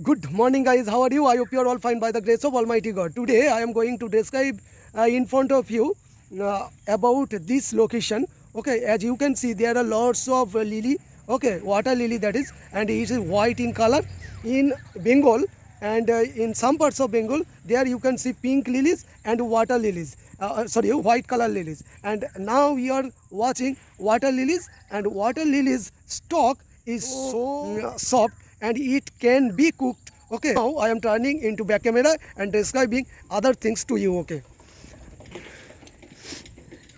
Good morning, guys. How are you? I hope you are all fine by the grace of Almighty God. Today, I am going to describe in front of you about this location. Okay, as you can see, there are lots of lily. Okay, water lily that is, and it is white in color. In Bengal and in some parts of Bengal, there you can see pink lilies and water lilies. Sorry, white color lilies. And now we are watching water lilies, and water lilies stalk is so soft and it can be cooked. Okay, now I am turning into back camera and describing other things to you. Okay,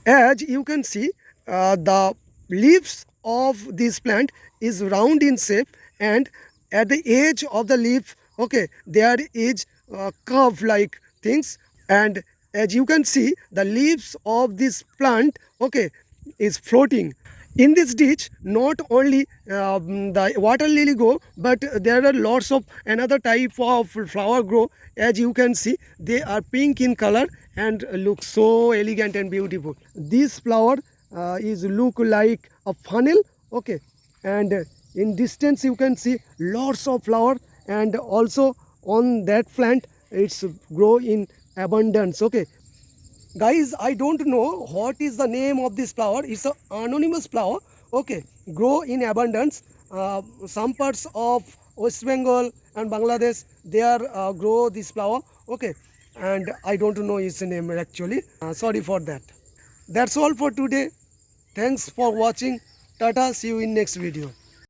as you can see, the leaves of this plant is round in shape, and at the edge of the leaf, okay, there is curve like things. And as you can see, the leaves of this plant, okay, is floating in this ditch. Not only the water lily grow, but there are lots of another type of flower grow. As you can see, they are pink in color and look so elegant and beautiful. This flower is look like a funnel. Okay, and in distance you can see lots of flower, and also on that plant it's grow in abundance. Okay, guys, I don't know what is the name of this flower. It's an anonymous flower. Okay, grow in abundance. Some parts of West Bengal and Bangladesh, they are grow this flower. Okay, and I don't know its name actually. Sorry for that. That's all for today. Thanks for watching. Tata, see you in next video.